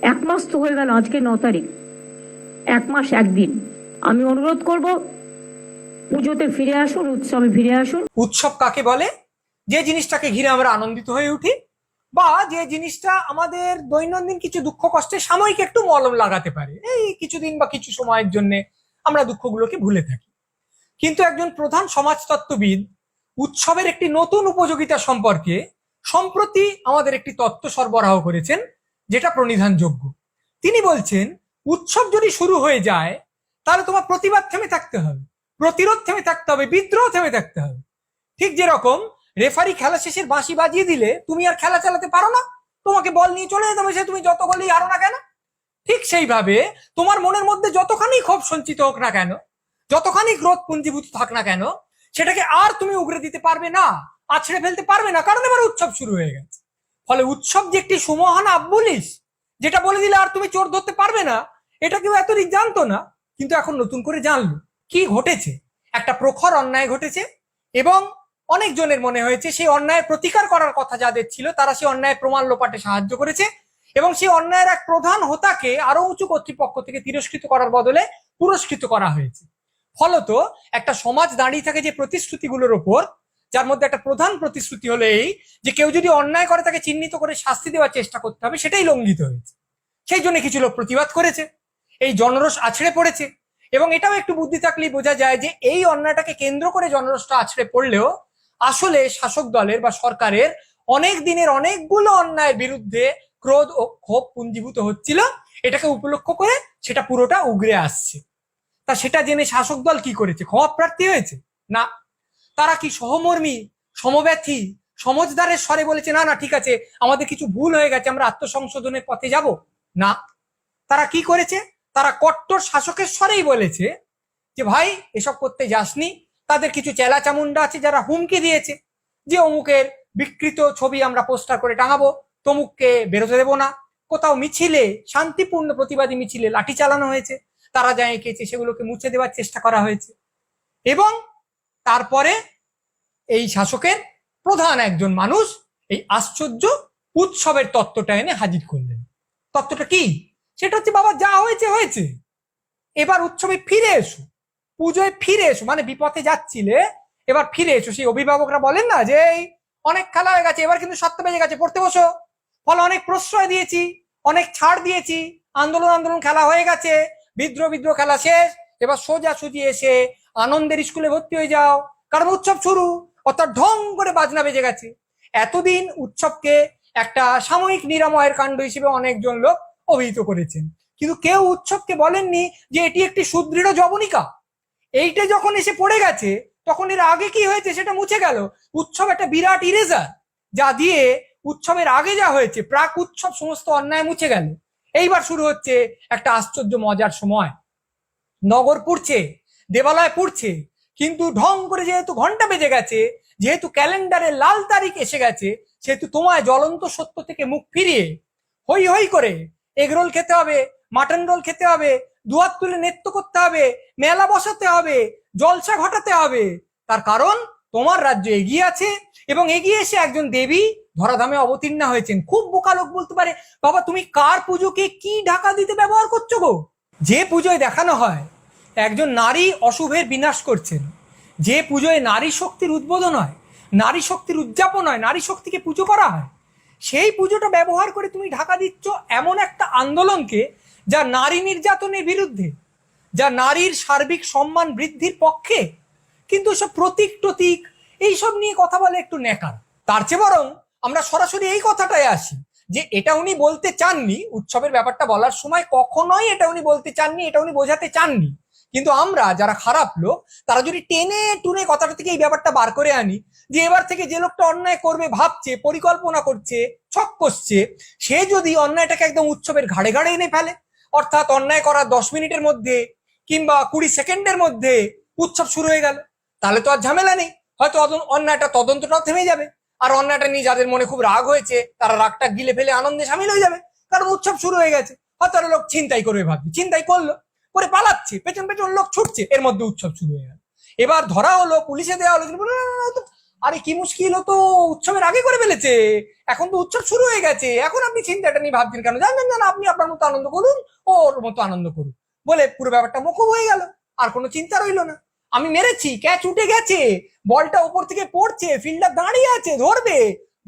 1 মাস তো হয়ে গেল, আজকে 9 তারিখ, 1 মাস 1 দিন। আমি অনুরোধ করব, পুজোতে ফিরে আসুন, উৎসবে ফিরে আসুন। উৎসব কাকে বলে? যে জিনিসটাকে ঘিরে আমরা আনন্দিত হয়ে উঠি, বা যে জিনিসটা আমাদের দৈনন্দিন কিছু দুঃখ কষ্টে সাময়িক একটু মলম লাগাতে পারে, এই কিছুদিন বা কিছু সময়ের জন্য আমরা দুঃখগুলোকে ভুলে থাকি। কিন্তু একজন প্রধান সমাজতত্ত্ববিদ উৎসবের একটি নতুন উপযোগিতা সম্পর্কে সম্প্রতি আমাদের একটি তত্ত্ব সরবরাহ করেছেন, যেটা প্রণিধানযোগ্য। তিনি বলছেন, উৎসব যদি শুরু হয়ে যায় তাহলে তোমার প্রতিবাদ থেমে থাকতে হবে, প্রতিরোধ থেমে থাকতে হবে, বিদ্রোহ থেমে থাকতে হবে। ঠিক যেরকম রেফারি খেলা শেষের বাঁশি বাজিয়ে দিলে তুমি আর খেলা চালাতে পারো না, তোমাকে বল নিয়ে চলে যেতে হবে, সে তুমি যত গোলই হারো না কেন। ঠিক সেইভাবে তোমার মনের মধ্যে যতখানি ক্ষোভ সঞ্চিত হোক না কেন, যতখানি ক্রোধ পুঞ্জীভূত থাক না কেন, সেটাকে আর তুমি উগরে দিতে পারবে না, আছড়ে ফেলতে পারবে না, কারণ এবার উৎসব শুরু হয়ে গেছে। ফলে উৎসব যে একটি সুমহান আব্বুলিশ, যেটা বলে দিলে আর তুমি চোর ধরতে পারবে না, এটা কেউ এতদিন জানতো না, কিন্তু এখন নতুন করে জানলো। কি ঘটেছে? একটা প্রখর অন্যায় ঘটেছে, এবং অনেক জনের মনে হয়েছে সেই অন্যায়ের প্রতিকার করার কথা যাদের ছিল তারা সেই অন্যায়ের প্রমাণ লোপাটে সাহায্য করেছে, এবং সেই অন্যায়ের এক প্রধান হোতাকে আরো উঁচু কর্তৃপক্ষ থেকে তিরস্কৃত করার বদলে পুরস্কৃত করা হয়েছে। ফলত একটা সমাজ দাঁড়িয়ে থাকে যে প্রতিশ্রুতিগুলোর ওপর, যার মধ্যে একটা প্রধান প্রতিশ্রুতি হলো এই যে কেউ যদি অন্যায় করে তাকে চিহ্নিত করে শাস্তি দেওয়ার চেষ্টা করতে হবে, সেটাই লঙ্ঘিত হয়েছে। সেই জন্য কিছু লোক প্রতিবাদ করেছে, এই জনরোষ আছড়ে পড়েছে। এবং এটাও একটু বুদ্ধি থাকলেই বোঝা যায় যে এই অন্যায়টাকে কেন্দ্র করে জনরোষটা আছড়ে পড়লেও আসলে শাসক দলের বা সরকারের অনেক দিনের অনেকগুলো অন্যায়ের বিরুদ্ধে ক্রোধ ও ক্ষোভ পুঞ্জীভূত হচ্ছিল, এটাকে উপলক্ষ করে সেটা পুরোটা উগরে আসছে। তা সেটা জেনে শাসক দল কি করেছে? ক্ষমা প্রার্থী হয়েছে? না, তারা কি সহমর্মী, সমব্যথী, সমজদারের স্বরে বলেছে না না ঠিক আছে, আমাদের কিছু ভুল হয়ে গেছে, আমরা আত্মসংশোধনের পথে যাব? না, তারা কি করেছে? তারা কট্টর শাসকের স্বরেই বলেছে যে ভাই এসব করতে যাসনি। তাদের কিছু চেলা চামুন্ডা আছে যারা হুমকি দিয়েছে যে অমুকের বিকৃত ছবি আমরা পোস্টার করে টাঙাবো, তমুককে বেরোতে দেবো না। কোথাও মিছিলে, শান্তিপূর্ণ প্রতিবাদী মিছিলে লাঠি চালানো হয়েছে, তারা যা এঁকেছে সেগুলোকে মুছে দেওয়ার চেষ্টা করা হয়েছে। এবং তারপরে এই শাসকের প্রধান একজন মানুষ এই আশ্চর্য উৎসবের তত্ত্বটা এনে হাজির করলেন। তত্ত্বটা কি? সেটা হচ্ছে, বাবা যা হয়েছে হয়েছে, এবার উৎসবে ফিরে এসো, পুজোয় ফিরে এসো, মানে বিপথে যাচ্ছিলে এবার ফিরে এসো। সেই অভিভাবকরা বলেন না যে এই অনেক খেলা হয়ে গেছে, এবার কিন্তু 7টা বেজে গেছে, পড়তে বসো। ফলে অনেক প্রশ্রয় দিয়েছি, অনেক ছাড় দিয়েছি, আন্দোলন খেলা হয়ে গেছে, বিদ্রোহ খেলা শেষ, এবার সোজাসুজি এসে আনন্দের স্কুলে ভর্তি হয়ে যাও, কারণ উৎসব শুরু। অর্থাৎ ঢং করে বাজনা বেজে গেছে। এতদিন উৎসবকে একটা সাময়িক নিরাময়ের কাণ্ড হিসেবে অনেকজন লোক অভিহিত করেছেন, কিন্তু কেউ উৎসবকে বলেননি যে এটি একটি সুদৃঢ় জবনিকা। এইটা যখন এসে পড়ে গেছে, তখন এর আগে কি হয়েছে সেটা মুছে গেল। উৎসব একটা বিরাট ইরেজার, যা দিয়ে উৎসবের আগে যা হয়েছে প্রাক উৎসব সমস্ত অন্যায় মুছে গেল। এইবার শুরু হচ্ছে একটা আশ্চর্য মজার সময়। নগর পুড়ছে, দেবালয় পুড়ছে, কিন্তু ঢং করে যেহেতু ঘন্টা বেজে গেছে, যেহেতু ক্যালেন্ডারে লাল তারিখ এসে গেছে, সেহেতু তোমায় জ্বলন্ত সত্য থেকে মুখ ফিরিয়ে হই হই করে এগরোল খেতে হবে, মাটন রোল খেতে হবে, দুহাত তুলে নৃত্য করতে হবে, মেলা বসাতে হবে, জলসা ঘটাতে হবে। তার কারণ তোমার রাজ্য এগিয়ে আছে, এবং এগিয়ে এসে একজন দেবী ধরাধামে অবতীর্ণা হয়েছেন। খুব বোকা লোক বলতে পারে, বাবা তুমি কার পুজোকে কি ঢাকা দিতে ব্যবহার করছো গো? যে পুজোয় দেখানো হয় একজন নারী অশুভের বিনাশ করছেন, যে পুজোয় নারী শক্তির উদ্বোধন হয়, নারী শক্তির উদযাপন হয়, নারী শক্তিকে পুজো করা হয়, সেই পুজোটা ব্যবহার করে তুমি ঢাকা দিচ্ছ এমন একটা আন্দোলনকে যা নারী নির্যাতনের বিরুদ্ধে, যা নারীর সার্বিক সম্মান বৃদ্ধির পক্ষে। কিন্তু সব প্রতীক টতীক এইসব নিয়ে কথা বলে একটু নেকার। তার চেয়ে বরং আমরা সরাসরি এই কথাটাই আসি যে এটা উনি বলতে চাননি, উৎসবের ব্যাপারটা বলার সময় কখনোই এটা উনি বলতে চাননি, এটা উনি বোঝাতে চাননি। কিন্তু আমরা যারা খারাপ লোক, তারা যদি টেনে টুনে কথাটা থেকে এই ব্যাপারটা বার করে আনি যে এবার থেকে যে লোকটা অন্যায় করবে ভাবছে, পরিকল্পনা করছে, ছক কষছে, সে যদি অন্যায়টাকে একদম উৎসবের ঘাড়ে ঘাড়ে এনে ফেলে, অর্থাৎ অন্যায় করার 10 মিনিটের মধ্যে কিংবা 20 সেকেন্ডের মধ্যে উৎসব শুরু হয়ে গেল, তাহলে তো আর ঝামেলা নেই। হয়তো অন্যায়টা তদন্তটাও থেমে যাবে, আর অন্যায়টা নিয়ে যাদের মনে খুব রাগ হয়েছে তারা রাগটা গিলে ফেলে আনন্দে সামিল হয়ে যাবে, কারণ উৎসব শুরু হয়ে গেছে। হয়তো লোক ছিনতাই করবে ভাবছে, ছিনতাই করলো, করে পালাচ্ছে, পেছন পেছন লোক ছুটছে, এর মধ্যে উৎসব শুরু হয়ে গেল। এবার ধরা হলো, পুলিশে দেওয়া হলো, আরে কি মুশকিল, ও তো উৎসবের আগে করে ফেলেছে, এখন তো উৎসব শুরু হয়ে গেছে, এখন আপনি চিন্তাটা নিয়ে ভাবছেন কেন? জানেন না, আপনি আপনার মতো আনন্দ করুন, ওর মতো আনন্দ করুন, বলে পুরো ব্যাপারটা মকুব হয়ে গেল, আর কোনো চিন্তা রইলো না। আমি মেরেছি, ক্যাচ উঠে গেছে, বলটা উপর থেকে পড়ছে, ফিল্ডার দাঁড়িয়ে আছে, ধরবে,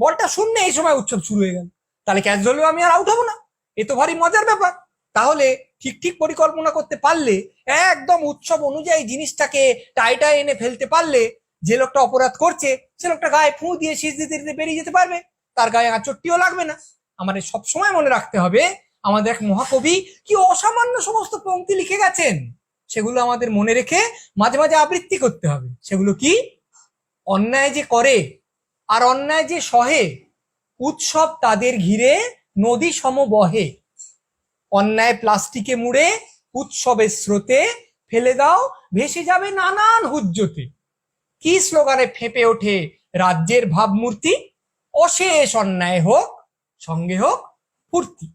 বলটা শূন্য, এই সময় উৎসব শুরু হয়ে গেল, তাহলে ক্যাচ ধরলেও আমি আর আউট হবো না? এ তো ভারী মজার ব্যাপার। তাহলে ঠিক ঠিক পরিকল্পনা করতে পারলে, একদম উৎসব অনুযায়ী জিনিসটাকে টাইটায় এনে ফেলতে পারলে, যে লোকটা অপরাধ করছে সে লোকটা গায়ে ফু দিয়ে শীষ দিতে দিতে বেরিয়ে যেতে পারবে, তার গায়ে আঁচড়টিও লাগবে না। আমাদের সবসময় মনে রাখতে হবে, আমাদের এক মহাকবি কি অসামান্য সমস্ত পংক্তি লিখে গেছেন, সেগুলো আমাদের মনে রেখে মাঝে মাঝে আবৃত্তি করতে হবে। সেগুলো কি? অন্যায় যে করে আর অন্যায় যে সহে, উৎসব তাদের ঘিরে নদী সম বহে, অন্যায় প্লাস্টিকে মুড়ে উৎসবের স্রোতে ফেলে দাও, ভেসে যাবে নানান হুজ্জতে। কি স্লোগানে ফেঁপে ওঠে রাজ্যের ভাবমূর্তি, অশেষ অন্যায় হোক, সঙ্গে হোক ফুর্তি।